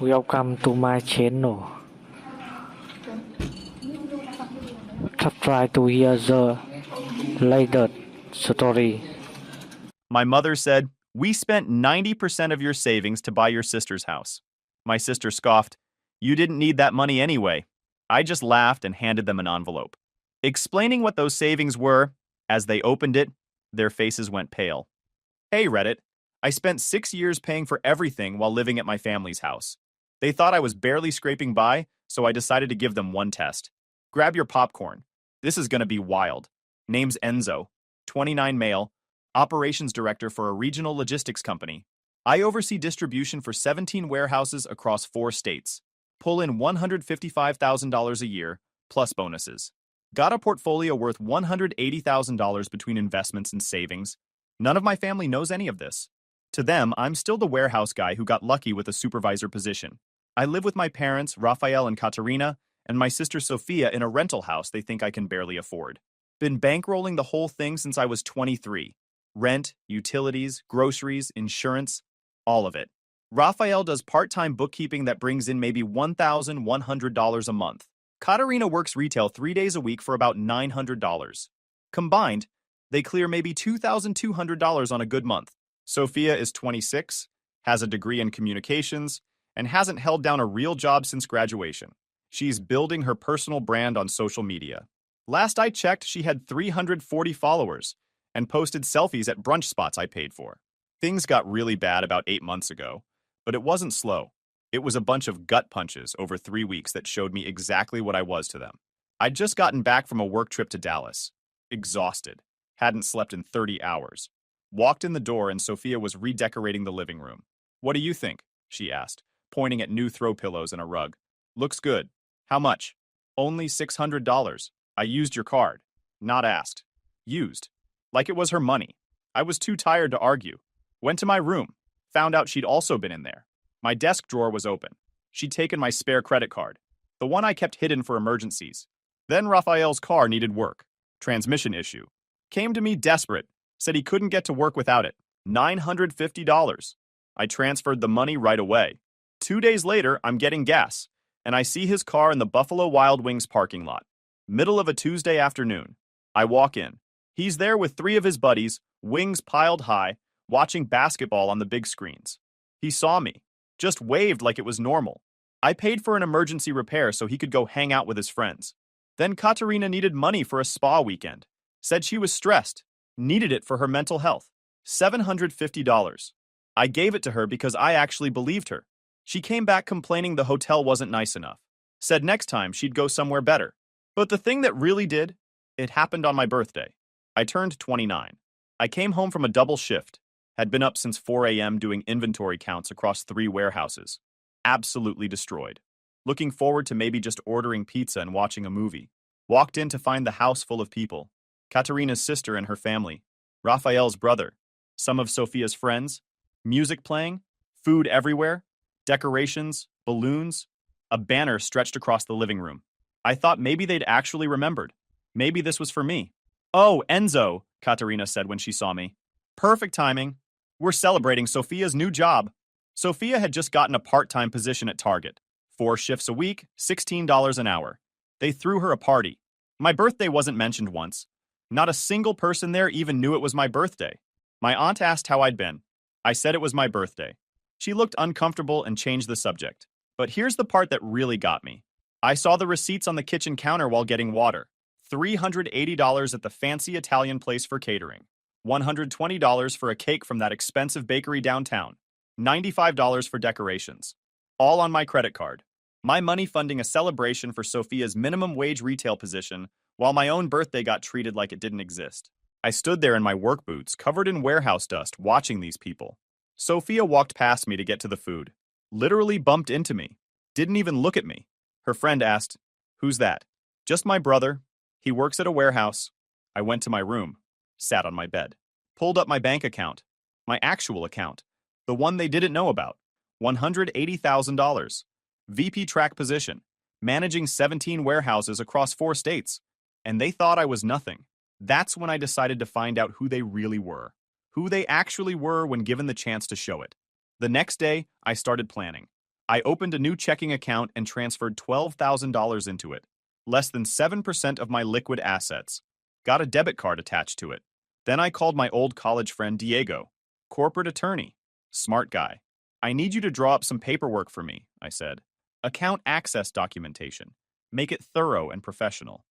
Welcome to my channel. Try to hear the latest story. My mother said, "We spent 90% of your savings to buy your sister's house." My sister scoffed, "You didn't need that money anyway." I just laughed and handed them an envelope. Explaining what those savings were, as they opened it, their faces went pale. "Hey, Reddit. I spent 6 years paying for everything while living at my family's house. They thought I was barely scraping by, so I decided to give them one test. Grab your popcorn. This is going to be wild." Name's Enzo, 29 male, operations director for a regional logistics company. I oversee distribution for 17 warehouses across 4 states. Pull in $155,000 a year, plus bonuses. Got a portfolio worth $180,000 between investments and savings. None of my family knows any of this. To them, I'm still the warehouse guy who got lucky with a supervisor position. I live with my parents, Rafael and Katerina, and my sister Sophia in a rental house they think I can barely afford. Been bankrolling the whole thing since I was 23. Rent, utilities, groceries, insurance, all of it. Rafael does part-time bookkeeping that brings in maybe $1,100 a month. Katerina works retail 3 days a week for about $900. Combined, they clear maybe $2,200 on a good month. Sophia is 26, has a degree in communications, and hasn't held down a real job since graduation. She's building her personal brand on social media. Last I checked, she had 340 followers and posted selfies at brunch spots I paid for. Things got really bad about 8 months ago, but it wasn't slow. It was a bunch of gut punches over 3 weeks that showed me exactly what I was to them. I'd just gotten back from a work trip to Dallas. Exhausted. Hadn't slept in 30 hours. Walked in the door and Sophia was redecorating the living room. "What do you think?" she asked, pointing at new throw pillows and a rug. "Looks good. How much?" "Only $600. I used your card." Not asked. Used. Like it was her money. I was too tired to argue. Went to my room. Found out she'd also been in there. My desk drawer was open. She'd taken my spare credit card, the one I kept hidden for emergencies. Then Raphael's car needed work. Transmission issue. Came to me desperate. Said he couldn't get to work without it. $950. I transferred the money right away. 2 days later, I'm getting gas, and I see his car in the Buffalo Wild Wings parking lot. Middle of a Tuesday afternoon. I walk in. He's there with 3 of his buddies, wings piled high, watching basketball on the big screens. He saw me. Just waved like it was normal. I paid for an emergency repair so he could go hang out with his friends. Then Katerina needed money for a spa weekend. Said she was stressed. Needed it for her mental health. $750. I gave it to her because I actually believed her. She came back complaining the hotel wasn't nice enough. Said next time she'd go somewhere better. But the thing that really did, it happened on my birthday. I turned 29. I came home from a double shift. Had been up since 4 a.m. doing inventory counts across 3 warehouses. Absolutely destroyed. Looking forward to maybe just ordering pizza and watching a movie. Walked in to find the house full of people. Katerina's sister and her family, Raphael's brother, some of Sophia's friends, music playing, food everywhere, decorations, balloons, a banner stretched across the living room. I thought maybe they'd actually remembered. Maybe this was for me. "Oh, Enzo," Katerina said when she saw me. "Perfect timing. We're celebrating Sophia's new job." Sophia had just gotten a part-time position at Target. 4 shifts a week, $16 an hour. They threw her a party. My birthday wasn't mentioned once. Not a single person there even knew it was my birthday. My aunt asked how I'd been. I said it was my birthday. She looked uncomfortable and changed the subject. But here's the part that really got me. I saw the receipts on the kitchen counter while getting water. $380 at the fancy Italian place for catering. $120 for a cake from that expensive bakery downtown. $95 for decorations. All on my credit card. My money funding a celebration for Sophia's minimum wage retail position, while my own birthday got treated like it didn't exist. I stood there in my work boots, covered in warehouse dust, watching these people. Sophia walked past me to get to the food. Literally bumped into me. Didn't even look at me. Her friend asked, "Who's that?" "Just my brother. He works at a warehouse." I went to my room. Sat on my bed. Pulled up my bank account. My actual account. The one they didn't know about. $180,000. VP track position. Managing 17 warehouses across 4 states. And they thought I was nothing. That's when I decided to find out who they really were. Who they actually were when given the chance to show it. The next day, I started planning. I opened a new checking account and transferred $12,000 into it. Less than 7% of my liquid assets. Got a debit card attached to it. Then I called my old college friend Diego, corporate attorney, smart guy. I need you to draw up some paperwork for me, I said. Account access documentation. Make it thorough and professional.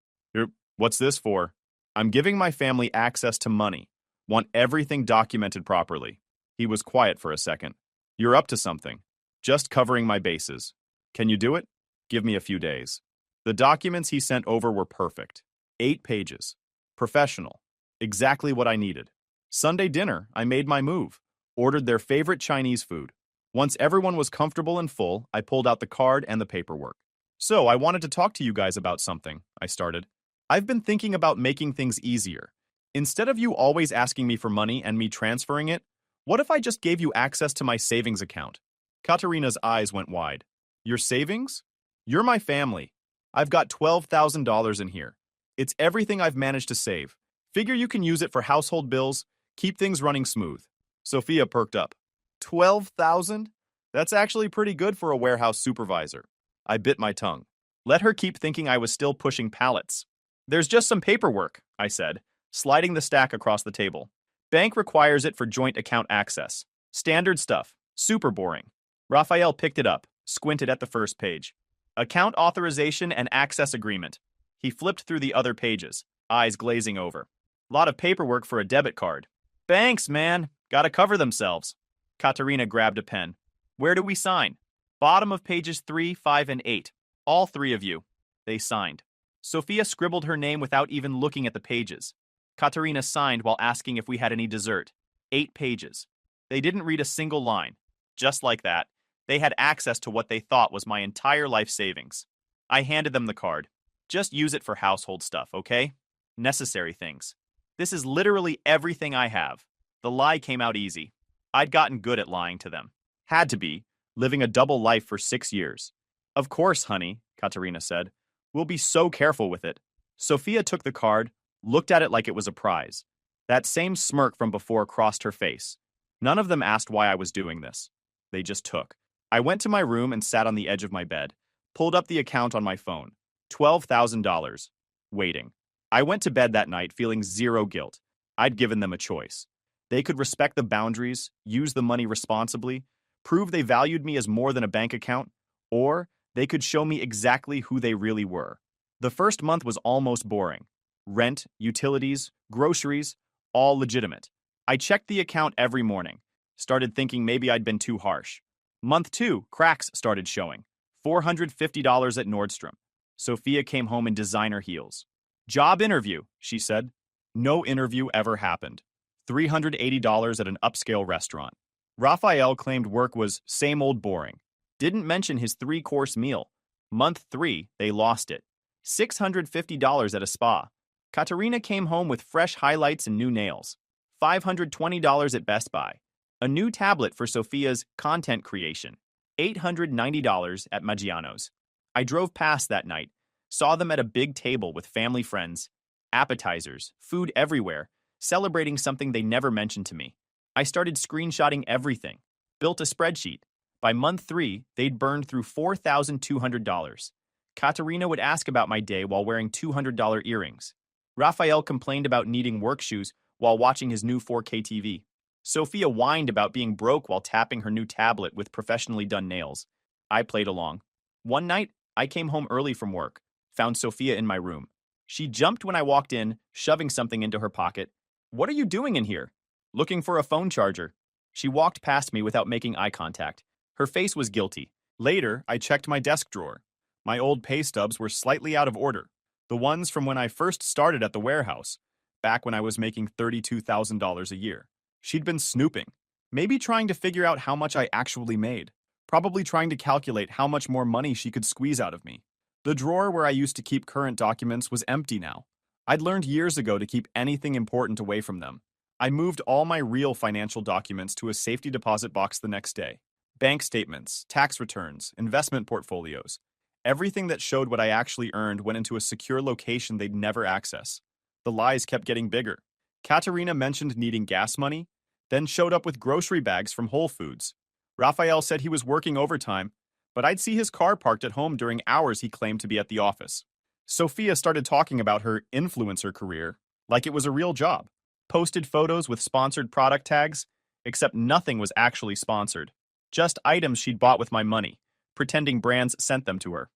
What's this for? I'm giving my family access to money. Want everything documented properly. He was quiet for a second. You're up to something. Just covering my bases. Can you do it? Give me a few days. The documents he sent over were perfect. 8 pages. Professional. Exactly what I needed. Sunday dinner, I made my move. Ordered their favorite Chinese food. Once everyone was comfortable and full, I pulled out the card and the paperwork. So, I wanted to talk to you guys about something, I started. I've been thinking about making things easier. Instead of you always asking me for money and me transferring it, what if I just gave you access to my savings account? Katerina's eyes went wide. Your savings? You're my family. I've got $12,000 in here. It's everything I've managed to save. Figure you can use it for household bills, keep things running smooth. Sophia perked up. 12,000? That's actually pretty good for a warehouse supervisor. I bit my tongue. Let her keep thinking I was still pushing pallets. There's just some paperwork, I said, sliding the stack across the table. Bank requires it for joint account access. Standard stuff. Super boring. Raphael picked it up, squinted at the first page. Account authorization and access agreement. He flipped through the other pages, eyes glazing over. Lot of paperwork for a debit card. Banks, man. Gotta cover themselves. Katerina grabbed a pen. Where do we sign? Bottom of pages 3, 5, and 8. All 3 of you. They signed. Sophia scribbled her name without even looking at the pages. Katerina signed while asking if we had any dessert. 8 pages. They didn't read a single line. Just like that, they had access to what they thought was my entire life savings. I handed them the card. Just use it for household stuff, okay? Necessary things. This is literally everything I have. The lie came out easy. I'd gotten good at lying to them. Had to be, living a double life for 6 years. Of course, honey, Katerina said. We'll be so careful with it. Sophia took the card, looked at it like it was a prize. That same smirk from before crossed her face. None of them asked why I was doing this. They just took. I went to my room and sat on the edge of my bed, pulled up the account on my phone. $12,000. Waiting. I went to bed that night feeling zero guilt. I'd given them a choice. They could respect the boundaries, use the money responsibly, prove they valued me as more than a bank account, or they could show me exactly who they really were. The first month was almost boring. Rent, utilities, groceries, all legitimate. I checked the account every morning. Started thinking maybe I'd been too harsh. Month 2, cracks started showing. $450 at Nordstrom. Sophia came home in designer heels. Job interview, she said. No interview ever happened. $380 at an upscale restaurant. Raphael claimed work was same old boring. Didn't mention his 3-course meal. Month 3, they lost it. $650 at a spa. Katerina came home with fresh highlights and new nails. $520 at Best Buy. A new tablet for Sophia's content creation. $890 at Maggiano's. I drove past that night, saw them at a big table with family friends, appetizers, food everywhere, celebrating something they never mentioned to me. I started screenshotting everything, built a spreadsheet. By month 3, they'd burned through $4,200. Katerina would ask about my day while wearing $200 earrings. Raphael complained about needing work shoes while watching his new 4K TV. Sophia whined about being broke while tapping her new tablet with professionally done nails. I played along. One night, I came home early from work, found Sophia in my room. She jumped when I walked in, shoving something into her pocket. What are you doing in here? Looking for a phone charger. She walked past me without making eye contact. Her face was guilty. Later, I checked my desk drawer. My old pay stubs were slightly out of order. The ones from when I first started at the warehouse, back when I was making $32,000 a year. She'd been snooping, maybe trying to figure out how much I actually made. Probably trying to calculate how much more money she could squeeze out of me. The drawer where I used to keep current documents was empty now. I'd learned years ago to keep anything important away from them. I moved all my real financial documents to a safety deposit box the next day. Bank statements, tax returns, investment portfolios. Everything that showed what I actually earned went into a secure location they'd never access. The lies kept getting bigger. Katerina mentioned needing gas money, then showed up with grocery bags from Whole Foods. Raphael said he was working overtime, but I'd see his car parked at home during hours he claimed to be at the office. Sophia started talking about her influencer career like it was a real job, posted photos with sponsored product tags, except nothing was actually sponsored, just items she'd bought with my money, pretending brands sent them to her.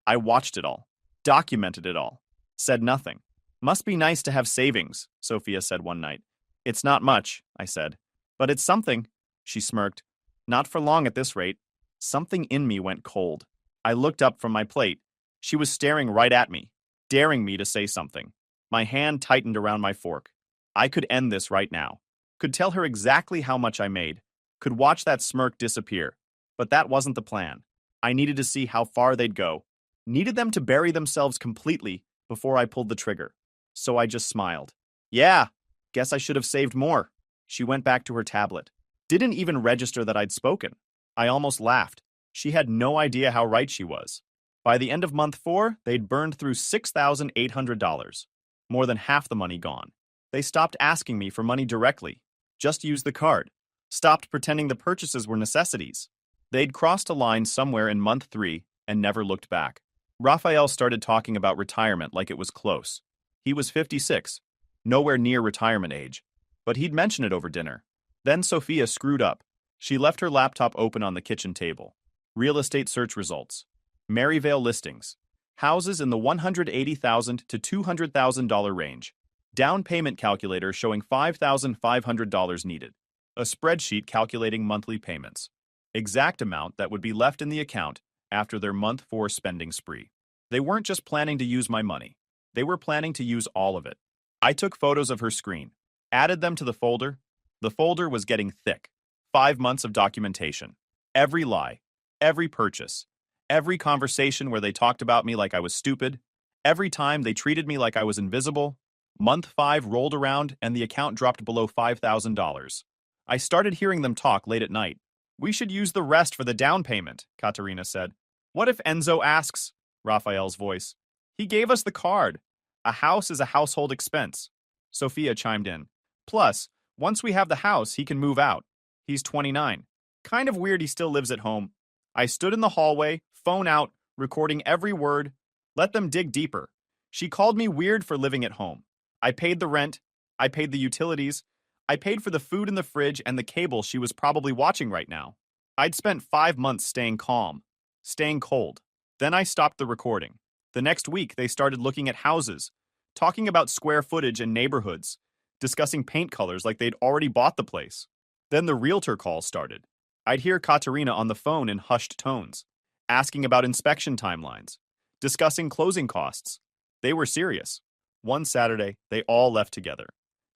I watched it all, documented it all, said nothing. Must be nice to have savings, Sophia said one night. It's not much, I said. But it's something, she smirked. Not for long at this rate. Something in me went cold. I looked up from my plate. She was staring right at me, daring me to say something. My hand tightened around my fork. I could end this right now. Could tell her exactly how much I made. Could watch that smirk disappear. But that wasn't the plan. I needed to see how far they'd go. Needed them to bury themselves completely before I pulled the trigger. So I just smiled. Yeah, guess I should have saved more. She went back to her tablet. Didn't even register that I'd spoken. I almost laughed. She had no idea how right she was. By the end of month 4, they'd burned through $6,800. More than half the money gone. They stopped asking me for money directly. Just used the card. Stopped pretending the purchases were necessities. They'd crossed a line somewhere in month 3 and never looked back. Raphael started talking about retirement like it was close. He was 56, nowhere near retirement age, but he'd mention it over dinner. Then Sophia screwed up. She left her laptop open on the kitchen table. Real estate search results. Maryvale listings. Houses in the $180,000 to $200,000 range. Down payment calculator showing $5,500 needed. A spreadsheet calculating monthly payments. Exact amount that would be left in the account after their month 4 spending spree. They weren't just planning to use my money. They were planning to use all of it. I took photos of her screen, added them to the folder. The folder was getting thick. 5 months of documentation. Every lie, every purchase, every conversation where they talked about me like I was stupid, every time they treated me like I was invisible. Month 5 rolled around and the account dropped below $5,000. I started hearing them talk late at night. We should use the rest for the down payment, Katerina said. What if Enzo asks? Raphael's voice. He gave us the card. A house is a household expense. Sophia chimed in. Plus, once we have the house, he can move out. He's 29. Kind of weird he still lives at home. I stood in the hallway, phone out, recording every word. Let them dig deeper. She called me weird for living at home. I paid the rent. I paid the utilities. I paid for the food in the fridge and the cable she was probably watching right now. I'd spent 5 months staying calm, staying cold. Then I stopped the recording. The next week, they started looking at houses, talking about square footage and neighborhoods, discussing paint colors like they'd already bought the place. Then the realtor call started. I'd hear Katerina on the phone in hushed tones, asking about inspection timelines, discussing closing costs. They were serious. One Saturday, they all left together,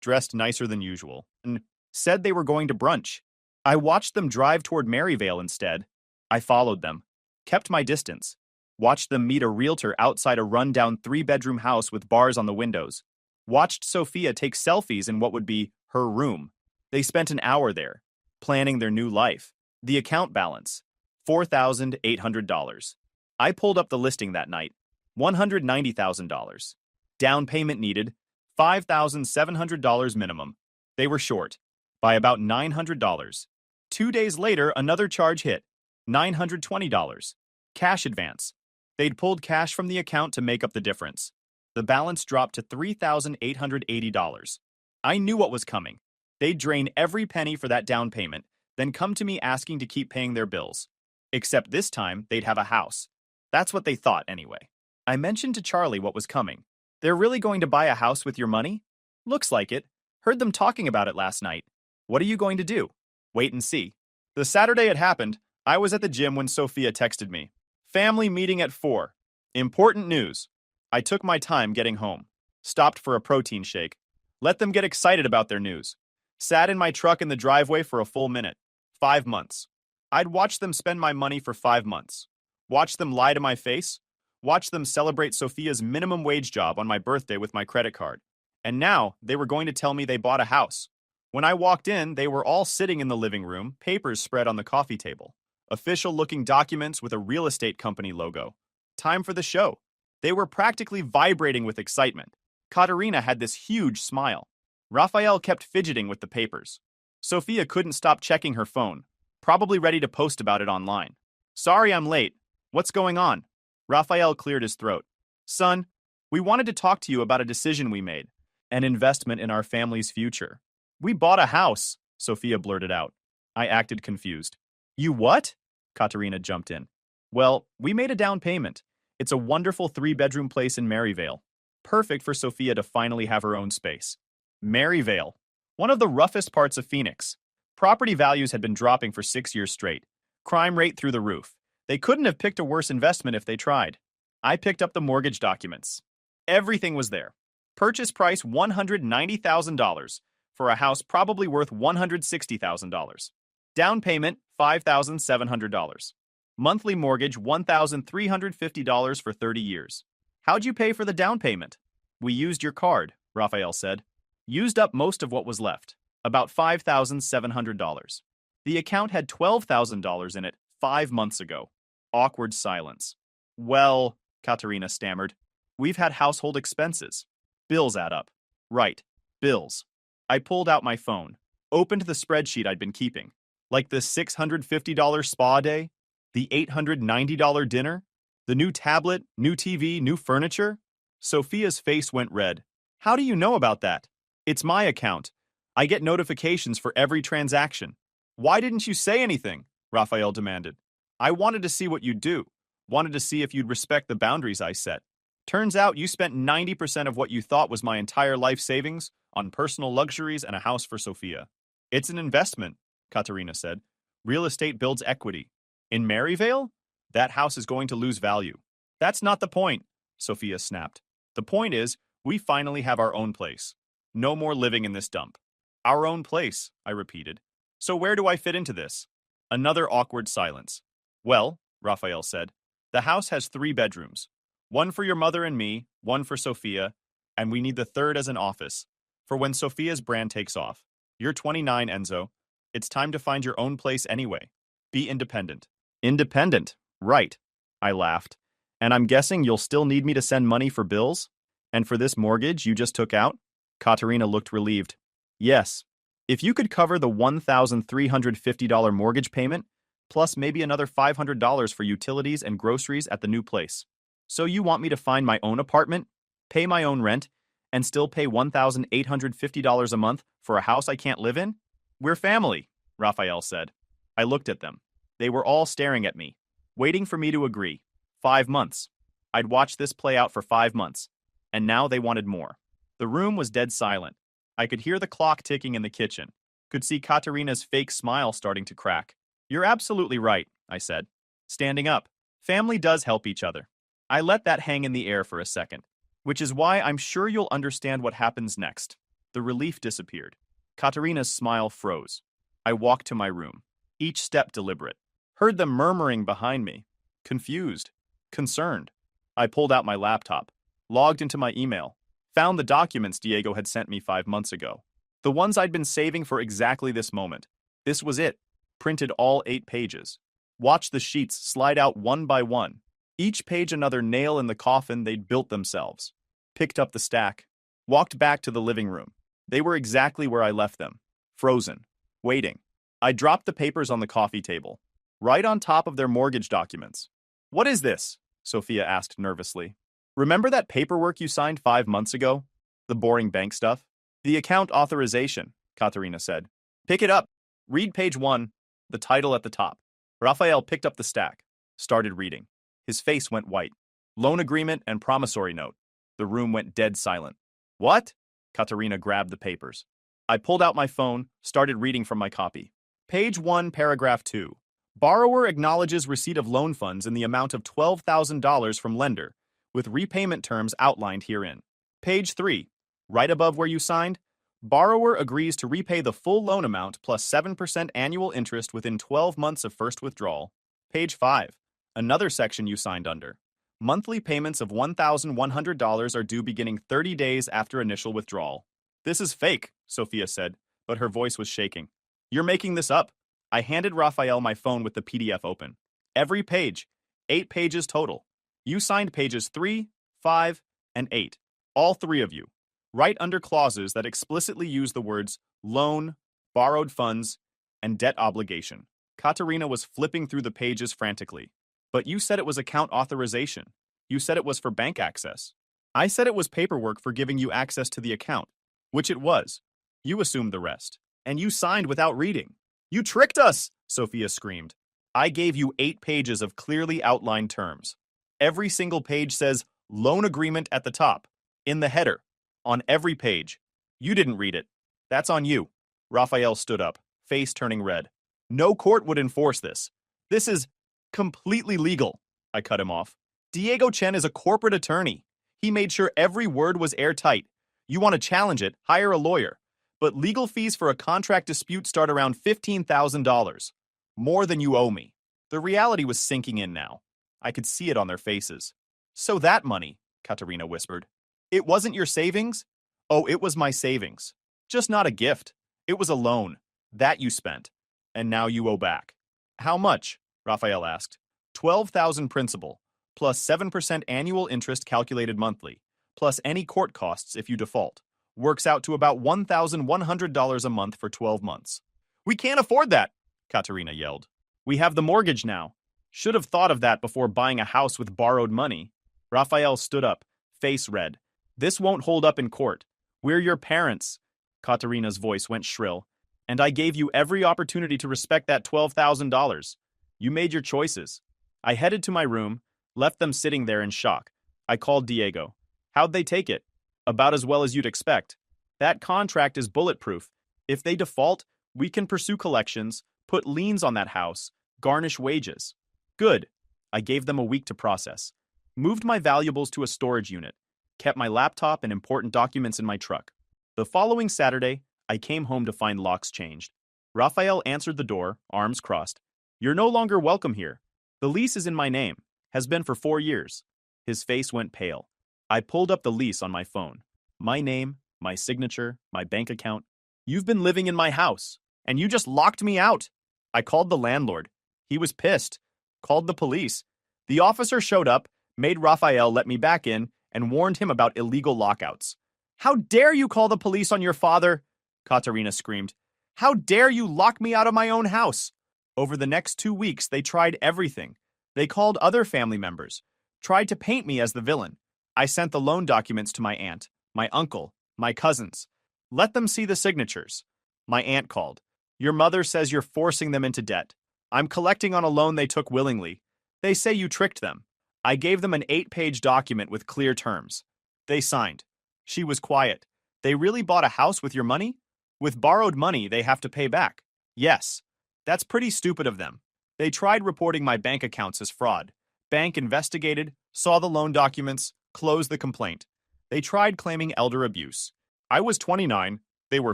dressed nicer than usual, and said they were going to brunch. I watched them drive toward Maryvale instead. I followed them, kept my distance, watched them meet a realtor outside a rundown 3-bedroom house with bars on the windows, watched Sophia take selfies in what would be her room. They spent an hour there, planning their new life. The account balance, $4,800. I pulled up the listing that night, $190,000. Down payment needed, $5,700 minimum. They were short, by about $900. 2 days later, another charge hit, $920. Cash advance. They'd pulled cash from the account to make up the difference. The balance dropped to $3,880. I knew what was coming. They'd drain every penny for that down payment, then come to me asking to keep paying their bills. Except this time, they'd have a house. That's what they thought, anyway. I mentioned to Charlie what was coming. They're really going to buy a house with your money? Looks like it. Heard them talking about it last night. What are you going to do? Wait and see. The Saturday it happened, I was at the gym when Sophia texted me. Family meeting at 4. Important news. I took my time getting home. Stopped for a protein shake. Let them get excited about their news. Sat in my truck in the driveway for a full minute. 5 months. I'd watched them spend my money for 5 months. Watched them lie to my face. Watched them celebrate Sophia's minimum wage job on my birthday with my credit card. And now they were going to tell me they bought a house. When I walked in, they were all sitting in the living room, papers spread on the coffee table. Official-looking documents with a real estate company logo. Time for the show. They were practically vibrating with excitement. Katerina had this huge smile. Raphael kept fidgeting with the papers. Sophia couldn't stop checking her phone, probably ready to post about it online. Sorry I'm late. What's going on? Raphael cleared his throat. Son, we wanted to talk to you about a decision we made, an investment in our family's future. We bought a house, Sophia blurted out. I acted confused. You what? Katerina jumped in. Well, we made a down payment. It's a wonderful 3-bedroom place in Maryvale. Perfect for Sophia to finally have her own space. Maryvale, one of the roughest parts of Phoenix. Property values had been dropping for 6 years straight. Crime rate through the roof. They couldn't have picked a worse investment if they tried. I picked up the mortgage documents. Everything was there. Purchase price $190,000 for a house probably worth $160,000. Down payment $5,700. Monthly mortgage $1,350 for 30 years. How'd you pay for the down payment? We used your card, Raphael said. Used up most of what was left, about $5,700. The account had $12,000 in it 5 months ago. Awkward silence. Well, Katerina stammered, we've had household expenses. Bills add up. Right, bills. I pulled out my phone, opened the spreadsheet I'd been keeping. Like the $650 spa day, the $890 dinner, the new tablet, new TV, new furniture. Sophia's face went red. How do you know about that? It's my account. I get notifications for every transaction. Why didn't you say anything? Raphael demanded. I wanted to see what you'd do. Wanted to see if you'd respect the boundaries I set. Turns out you spent 90% of what you thought was my entire life savings on personal luxuries and a house for Sophia. It's an investment, Katerina said. Real estate builds equity. In Maryvale? That house is going to lose value. That's not the point, Sophia snapped. The point is, we finally have our own place. No more living in this dump. Our own place, I repeated. So where do I fit into this? Another awkward silence. Well, Raphael said, the house has 3 bedrooms. One for your mother and me, one for Sophia, and we need the third as an office, for when Sophia's brand takes off. You're 29, Enzo. It's time to find your own place anyway. Be independent. Independent, right, I laughed. And I'm guessing you'll still need me to send money for bills? And for this mortgage you just took out? Katerina looked relieved. Yes. If you could cover the $1,350 mortgage payment, plus maybe another $500 for utilities and groceries at the new place. So you want me to find my own apartment, pay my own rent, and still pay $1,850 a month for a house I can't live in? We're family, Raphael said. I looked at them. They were all staring at me, waiting for me to agree. 5 months. I'd watched this play out for 5 months, and now they wanted more. The room was dead silent. I could hear the clock ticking in the kitchen, could see Katerina's fake smile starting to crack. You're absolutely right, I said. Standing up. Family does help each other. I let that hang in the air for a second, which is why I'm sure you'll understand what happens next. The relief disappeared. Katerina's smile froze. I walked to my room, each step deliberate. Heard them murmuring behind me. Confused. Concerned. I pulled out my laptop, logged into my email, found the documents Diego had sent me 5 months ago. The ones I'd been saving for exactly this moment. This was it. Printed all 8 pages. Watched the sheets slide out one by one. Each page another nail in the coffin they'd built themselves. Picked up the stack. Walked back to the living room. They were exactly where I left them. Frozen. Waiting. I dropped the papers on the coffee table, right on top of their mortgage documents. What is this? Sophia asked nervously. Remember that paperwork you signed 5 months ago? The boring bank stuff? The account authorization, Katerina said. Pick it up. Read page 1, the title at the top. Raphael picked up the stack, started reading. His face went white. Loan agreement and promissory note. The room went dead silent. What? Katerina grabbed the papers. I pulled out my phone, started reading from my copy. Page 1, paragraph 2. Borrower acknowledges receipt of loan funds in the amount of $12,000 from lender, with repayment terms outlined herein. Page 3. Right above where you signed, borrower agrees to repay the full loan amount plus 7% annual interest within 12 months of first withdrawal. Page 5. Another section you signed under. Monthly payments of $1,100 are due beginning 30 days after initial withdrawal. This is fake, Sophia said, but her voice was shaking. You're making this up. I handed Raphael my phone with the PDF open. Every page. 8 pages total. You signed pages 3, 5, and 8. All 3 of you. Right under clauses that explicitly use the words loan, borrowed funds, and debt obligation. Katerina was flipping through the pages frantically. But you said it was account authorization. You said it was for bank access. I said it was paperwork for giving you access to the account, which it was. You assumed the rest. And you signed without reading. You tricked us, Sophia screamed. I gave you 8 pages of clearly outlined terms. Every single page says loan agreement at the top, in the header, on every page. You didn't read it. That's on you. Raphael stood up, face turning red. No court would enforce this. This is completely legal. I cut him off. Diego Chen is a corporate attorney. He made sure every word was airtight. You want to challenge it, hire a lawyer. But legal fees for a contract dispute start around $15,000. More than you owe me. The reality was sinking in now. I could see it on their faces. So that money, Katerina whispered. It wasn't your savings? Oh, it was my savings. Just not a gift. It was a loan. That you spent. And now you owe back. How much? Raphael asked. 12,000 principal, plus 7% annual interest calculated monthly, plus any court costs if you default. Works out to about $1,100 a month for 12 months. We can't afford that, Katerina yelled. We have the mortgage now. Should have thought of that before buying a house with borrowed money. Raphael stood up, face red. This won't hold up in court. We're your parents. Katerina's voice went shrill. And I gave you every opportunity to respect that $12,000. You made your choices. I headed to my room, left them sitting there in shock. I called Diego. How'd they take it? About as well as you'd expect. That contract is bulletproof. If they default, we can pursue collections, put liens on that house, garnish wages. Good. I gave them a week to process. Moved my valuables to a storage unit. Kept my laptop and important documents in my truck. The following Saturday, I came home to find locks changed. Raphael answered the door, arms crossed. You're no longer welcome here. The lease is in my name. Has been for 4 years. His face went pale. I pulled up the lease on my phone. My name, my signature, my bank account. You've been living in my house, and you just locked me out. I called the landlord. He was pissed. Called the police. The officer showed up, made Raphael let me back in, and warned him about illegal lockouts. How dare you call the police on your father? Katerina screamed. How dare you lock me out of my own house? Over the next 2 weeks, they tried everything. They called other family members, tried to paint me as the villain. I sent the loan documents to my aunt, my uncle, my cousins. Let them see the signatures. My aunt called. Your mother says you're forcing them into debt. I'm collecting on a loan they took willingly. They say you tricked them. I gave them an 8-page document with clear terms. They signed. She was quiet. They really bought a house with your money? With borrowed money, they have to pay back. Yes. That's pretty stupid of them. They tried reporting my bank accounts as fraud. Bank investigated, saw the loan documents, closed the complaint. They tried claiming elder abuse. I was 29, they were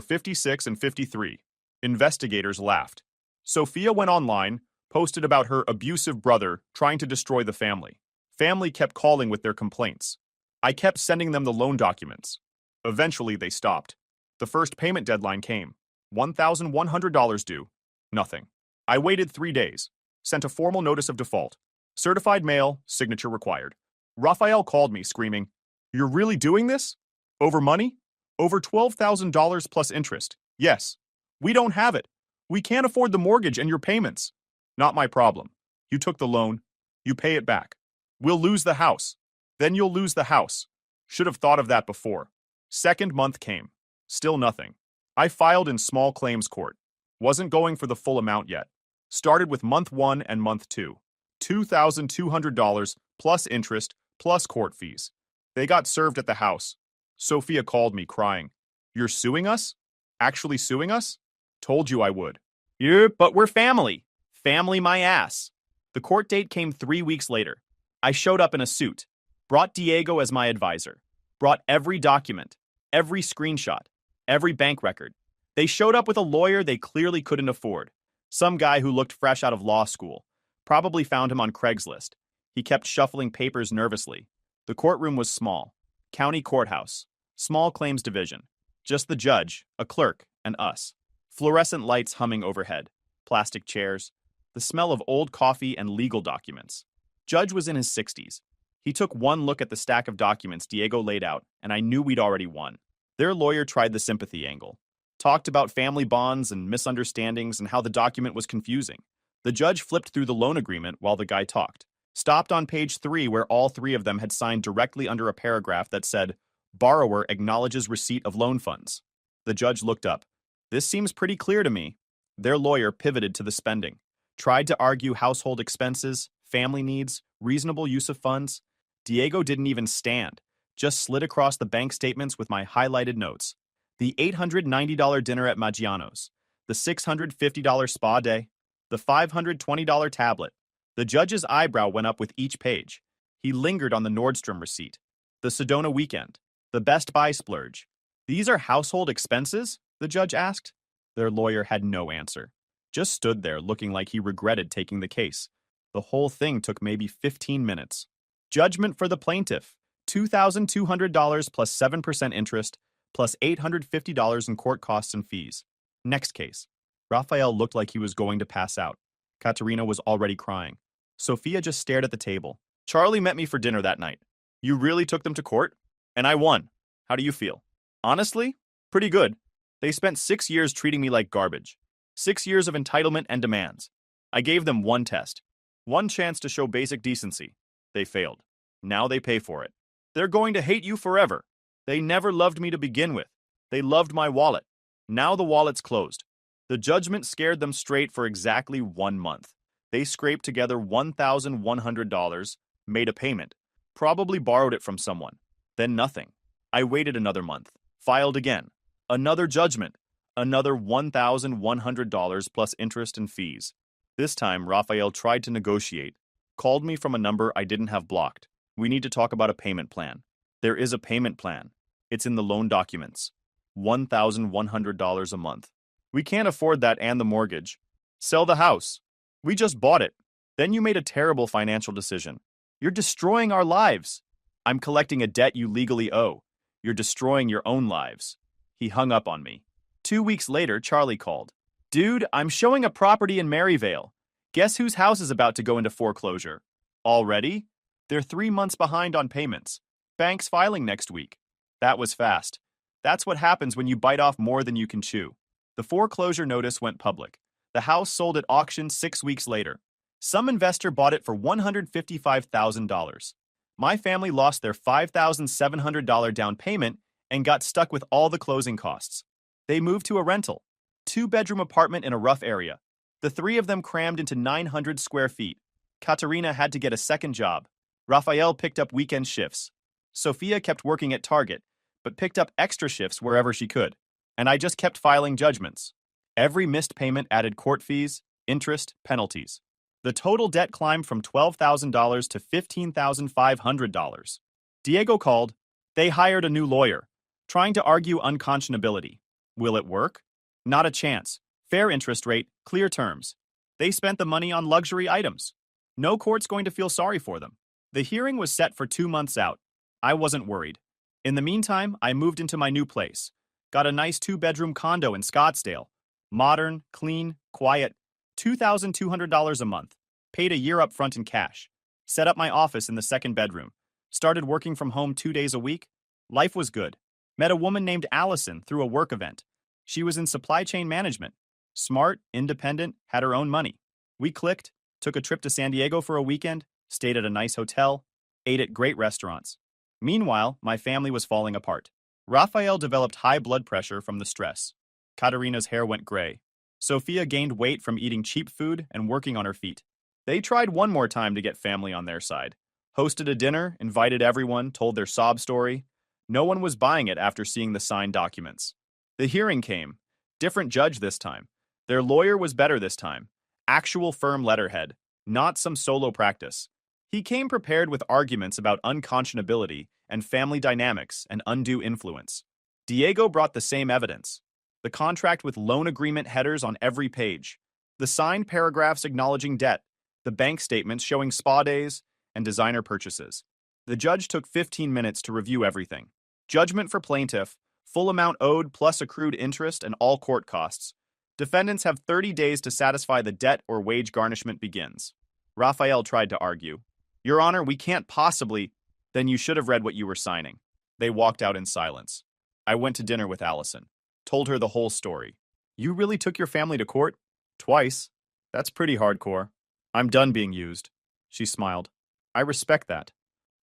56 and 53. Investigators laughed. Sophia went online, posted about her abusive brother trying to destroy the family. Family kept calling with their complaints. I kept sending them the loan documents. Eventually, they stopped. The first payment deadline came. $1,100 due. Nothing. I waited 3 days. Sent a formal notice of default. Certified mail, signature required. Raphael called me, screaming, You're really doing this? Over money? Over $12,000 plus interest. Yes. We don't have it. We can't afford the mortgage and your payments. Not my problem. You took the loan. You pay it back. We'll lose the house. Then you'll lose the house. Should have thought of that before. Second month came. Still nothing. I filed in small claims court. Wasn't going for the full amount yet. Started with month 1 and month 2. $2,200 plus interest plus court fees. They got served at the house. Sophia called me crying. You're suing us? Actually suing us? Told you I would. Yeah, but we're family. Family my ass. The court date came 3 weeks later. I showed up in a suit. Brought Diego as my advisor. Brought every document, every screenshot, every bank record. They showed up with a lawyer they clearly couldn't afford. Some guy who looked fresh out of law school. Probably found him on Craigslist. He kept shuffling papers nervously. The courtroom was small. County courthouse. Small claims division. Just the judge, a clerk, and us. Fluorescent lights humming overhead. Plastic chairs. The smell of old coffee and legal documents. Judge was in his 60s. He took one look at the stack of documents Diego laid out, and I knew we'd already won. Their lawyer tried the sympathy angle. Talked about family bonds and misunderstandings and how the document was confusing. The judge flipped through the loan agreement while the guy talked, stopped on page 3 where all three of them had signed directly under a paragraph that said, "Borrower acknowledges receipt of loan funds." The judge looked up. "This seems pretty clear to me." Their lawyer pivoted to the spending, tried to argue household expenses, family needs, reasonable use of funds. Diego didn't even stand, just slid across the bank statements with my highlighted notes. The $890 dinner at Maggiano's, the $650 spa day, the $520 tablet. The judge's eyebrow went up with each page. He lingered on the Nordstrom receipt, the Sedona weekend, the Best Buy splurge. "These are household expenses?" the judge asked. Their lawyer had no answer, just stood there looking like he regretted taking the case. The whole thing took maybe 15 minutes. Judgment for the plaintiff, $2,200 plus 7% interest, plus $850 in court costs and fees. Next case. Raphael looked like he was going to pass out. Katerina was already crying. Sophia just stared at the table. "Charlie met me for dinner that night. You really took them to court? And I won. How do you feel?" "Honestly, pretty good. They spent 6 years treating me like garbage. 6 years of entitlement and demands. I gave them one test. One chance to show basic decency. They failed. Now they pay for it. They're going to hate you forever. They never loved me to begin with. They loved my wallet. Now the wallet's closed." The judgment scared them straight for exactly 1 month. They scraped together $1,100, made a payment, probably borrowed it from someone. Then nothing. I waited another month, filed again. Another judgment, another $1,100 plus interest and fees. This time, Raphael tried to negotiate, called me from a number I didn't have blocked. "We need to talk about a payment plan." There is a payment plan. It's in the loan documents. $1,100 a month. "We can't afford that and the mortgage." "Sell the house." "We just bought it." "Then you made a terrible financial decision." "You're destroying our lives." "I'm collecting a debt you legally owe." "You're destroying your own lives." He hung up on me. 2 weeks later, Charlie called. "Dude, I'm showing a property in Maryvale. Guess whose house is about to go into foreclosure?" "Already?" "They're 3 months behind on payments. Bank's filing next week." That was fast. That's what happens when you bite off more than you can chew. The foreclosure notice went public. The house sold at auction 6 weeks later. Some investor bought it for $155,000. My family lost their $5,700 down payment and got stuck with all the closing costs. They moved to a rental, 2-bedroom apartment in a rough area. The 3 of them crammed into 900 square feet. Katerina had to get a second job. Raphael picked up weekend shifts. Sophia kept working at Target, but picked up extra shifts wherever she could. And I just kept filing judgments. Every missed payment added court fees, interest, penalties. The total debt climbed from $12,000 to $15,500. Diego called. They hired a new lawyer, trying to argue unconscionability. Will it work? Not a chance. Fair interest rate, clear terms. They spent the money on luxury items. No court's going to feel sorry for them. The hearing was set for 2 months out. I wasn't worried. In the meantime, I moved into my new place. Got a nice 2-bedroom condo in Scottsdale. Modern, clean, quiet. $2,200 a month. Paid a year up front in cash. Set up my office in the 2nd bedroom. Started working from home 2 days a week. Life was good. Met a woman named Allison through a work event. She was in supply chain management. Smart, independent, had her own money. We clicked, took a trip to San Diego for a weekend, stayed at a nice hotel, ate at great restaurants. Meanwhile, my family was falling apart. Raphael developed high blood pressure from the stress. Katerina's hair went gray. Sophia gained weight from eating cheap food and working on her feet. They tried one more time to get family on their side. Hosted a dinner, invited everyone, told their sob story. No one was buying it after seeing the signed documents. The hearing came. Different judge this time. Their lawyer was better this time. Actual firm letterhead, not some solo practice. He came prepared with arguments about unconscionability and family dynamics and undue influence. Diego brought the same evidence. The contract with loan agreement headers on every page. The signed paragraphs acknowledging debt. The bank statements showing spa days and designer purchases. The judge took 15 minutes to review everything. Judgment for plaintiff, full amount owed plus accrued interest and all court costs. Defendants have 30 days to satisfy the debt or wage garnishment begins. Raphael tried to argue. Your Honor, we can't possibly. Then you should have read what you were signing. They walked out in silence. I went to dinner with Allison. Told her the whole story. You really took your family to court? Twice. That's pretty hardcore. I'm done being used. She smiled. I respect that.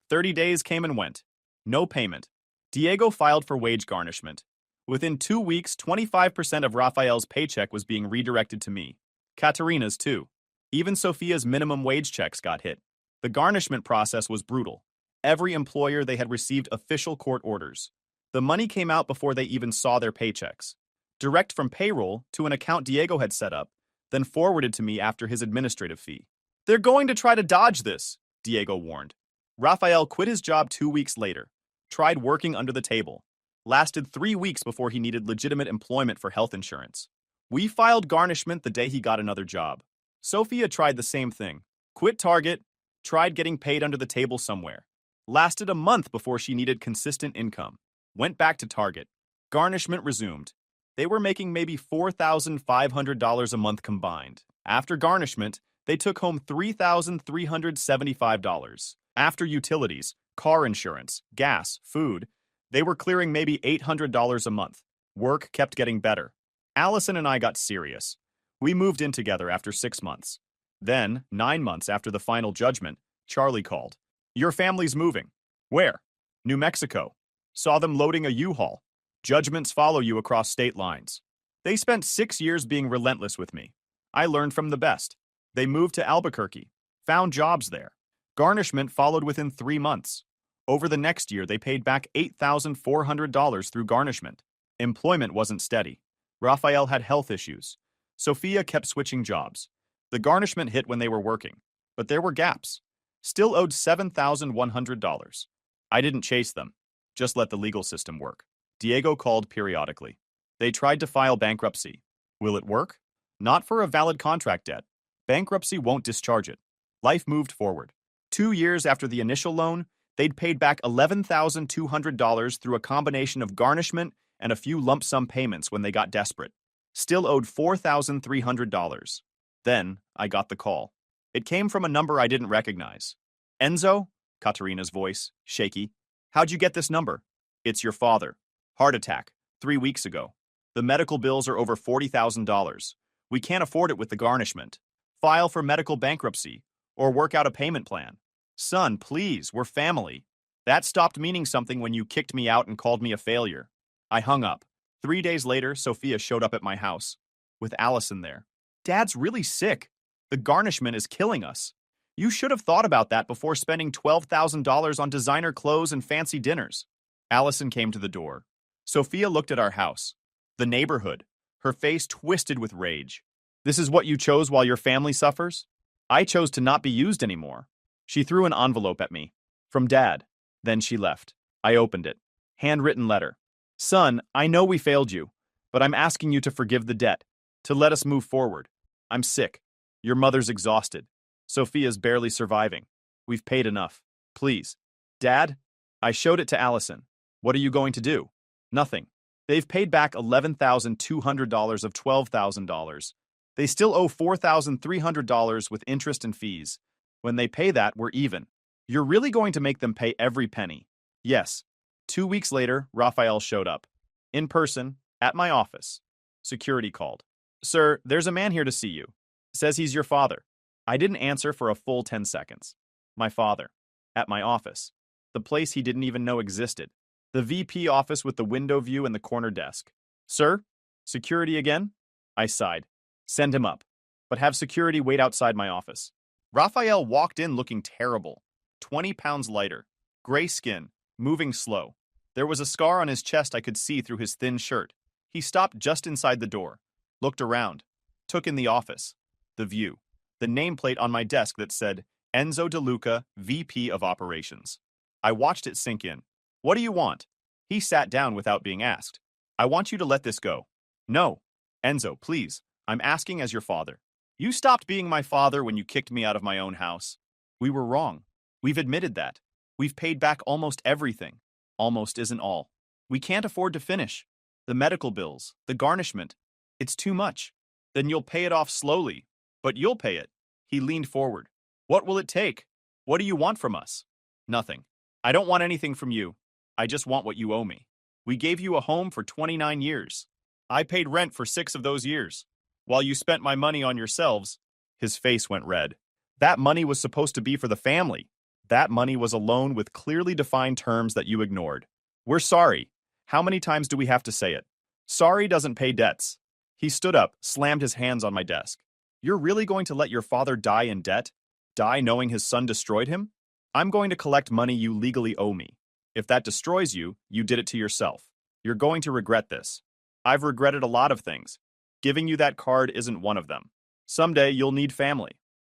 30 days came and went. No payment. Diego filed for wage garnishment. Within 2 weeks, 25% of Rafael's paycheck was being redirected to me. Katerina's too. Even Sophia's minimum wage checks got hit. The garnishment process was brutal. Every employer they had received official court orders. The money came out before they even saw their paychecks. Direct from payroll to an account Diego had set up, then forwarded to me after his administrative fee. They're going to try to dodge this, Diego warned. Rafael quit his job 2 weeks later, tried working under the table, lasted 3 weeks before he needed legitimate employment for health insurance. We filed garnishment the day he got another job. Sophia tried the same thing, quit Target, tried getting paid under the table somewhere, lasted a month before she needed consistent income, went back to Target. Garnishment resumed. They were making maybe $4,500 a month combined. After garnishment, they took home $3,375. After utilities, car insurance, gas, food, they were clearing maybe $800 a month. Work kept getting better. Allison and I got serious. We moved in together after 6 months. Then, 9 months after the final judgment, Charlie called. Your family's moving. Where? New Mexico. Saw them loading a U-Haul. Judgments follow you across state lines. They spent 6 years being relentless with me. I learned from the best. They moved to Albuquerque, found jobs there. Garnishment followed within 3 months. Over the next year, they paid back $8,400 through garnishment. Employment wasn't steady. Rafael had health issues. Sophia kept switching jobs. The garnishment hit when they were working, but there were gaps. Still owed $7,100. I didn't chase them, just let the legal system work. Diego called periodically. They tried to file bankruptcy. Will it work? Not for a valid contract debt. Bankruptcy won't discharge it. Life moved forward. 2 years after the initial loan, they'd paid back $11,200 through a combination of garnishment and a few lump sum payments when they got desperate. Still owed $4,300. Then I got the call. It came from a number I didn't recognize. Enzo? Katerina's voice, shaky. How'd you get this number? It's your father. Heart attack, 3 weeks ago. The medical bills are over $40,000. We can't afford it with the garnishment. File for medical bankruptcy, or work out a payment plan. Son, please, we're family. That stopped meaning something when you kicked me out and called me a failure. I hung up. 3 days later, Sophia showed up at my house, with Allison there. Dad's really sick. The garnishment is killing us. You should have thought about that before spending $12,000 on designer clothes and fancy dinners. Allison came to the door. Sophia looked at our house, the neighborhood, her face twisted with rage. This is what you chose while your family suffers? I chose to not be used anymore. She threw an envelope at me. From Dad. Then she left. I opened it. Handwritten letter. Son, I know we failed you, but I'm asking you to forgive the debt, to let us move forward. I'm sick. Your mother's exhausted. Sophia's barely surviving. We've paid enough. Please. Dad? I showed it to Allison. What are you going to do? Nothing. They've paid back $11,200 of $12,000. They still owe $4,300 with interest and fees. When they pay that, we're even. You're really going to make them pay every penny? Yes. 2 weeks later, Rafael showed up. In person, at my office. Security called. Sir, there's a man here to see you. Says he's your father. I didn't answer for a full 10 seconds. My father. At my office. The place he didn't even know existed. The VP office with the window view and the corner desk. Sir? Security again? I sighed. Send him up. But have security wait outside my office. Rafael walked in looking terrible. 20 pounds lighter. Gray skin. Moving slow. There was a scar on his chest I could see through his thin shirt. He stopped just inside the door. Looked around. Took in the office. The view. The nameplate on my desk that said, Enzo DeLuca, VP of Operations. I watched it sink in. What do you want? He sat down without being asked. I want you to let this go. No. Enzo, please. I'm asking as your father. You stopped being my father when you kicked me out of my own house. We were wrong. We've admitted that. We've paid back almost everything. Almost isn't all. We can't afford to finish. The medical bills, the garnishment. It's too much. Then you'll pay it off slowly. But you'll pay it. He leaned forward. What will it take? What do you want from us? Nothing. I don't want anything from you. I just want what you owe me. We gave you a home for 29 years. I paid rent for 6 of those years. While you spent my money on yourselves, His face went red. That money was supposed to be for the family. That money was a loan with clearly defined terms that you ignored. We're sorry. How many times do we have to say it? Sorry doesn't pay debts. He stood up, slammed his hands on my desk. You're really going to let your father die in debt? Die knowing his son destroyed him? I'm going to collect money you legally owe me. If that destroys you, you did it to yourself. You're going to regret this. I've regretted a lot of things. Giving you that card isn't one of them. Someday you'll need family.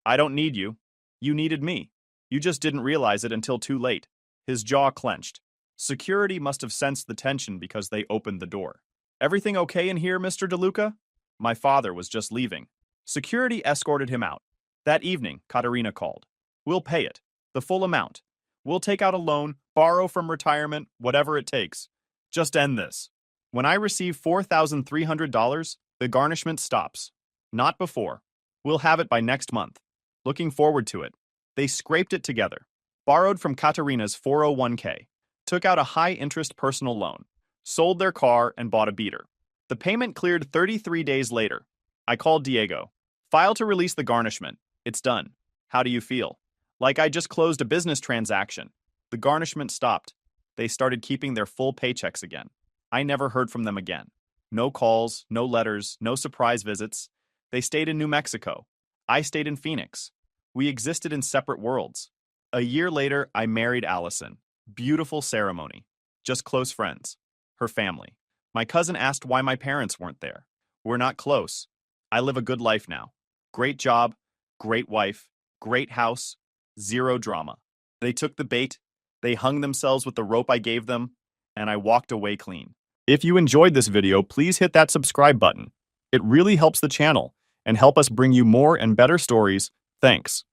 I don't need you. You needed me. You just didn't realize it until too late. His jaw clenched. Security must have sensed the tension because they opened the door. Everything okay in here, Mr. DeLuca? My father was just leaving. Security escorted him out. That evening, Katerina called. We'll pay it. The full amount. We'll take out a loan, borrow from retirement, whatever it takes. Just end this. When I receive $4,300, the garnishment stops. Not before. We'll have it by next month. Looking forward to it. They scraped it together. Borrowed from Katerina's 401k. Took out a high-interest personal loan. Sold their car and bought a beater. The payment cleared 33 days later. I called Diego. File to release the garnishment. It's done. How do you feel? Like I just closed a business transaction. The garnishment stopped. They started keeping their full paychecks again. I never heard from them again. No calls, no letters, no surprise visits. They stayed in New Mexico. I stayed in Phoenix. We existed in separate worlds. A year later, I married Allison. Beautiful ceremony. Just close friends. Her family. My cousin asked why my parents weren't there. We're not close. I live a good life now. Great job, great wife, great house, zero drama. They took the bait, they hung themselves with the rope I gave them, and I walked away clean. If you enjoyed this video, please hit that subscribe button. It really helps the channel and help us bring you more and better stories. Thanks.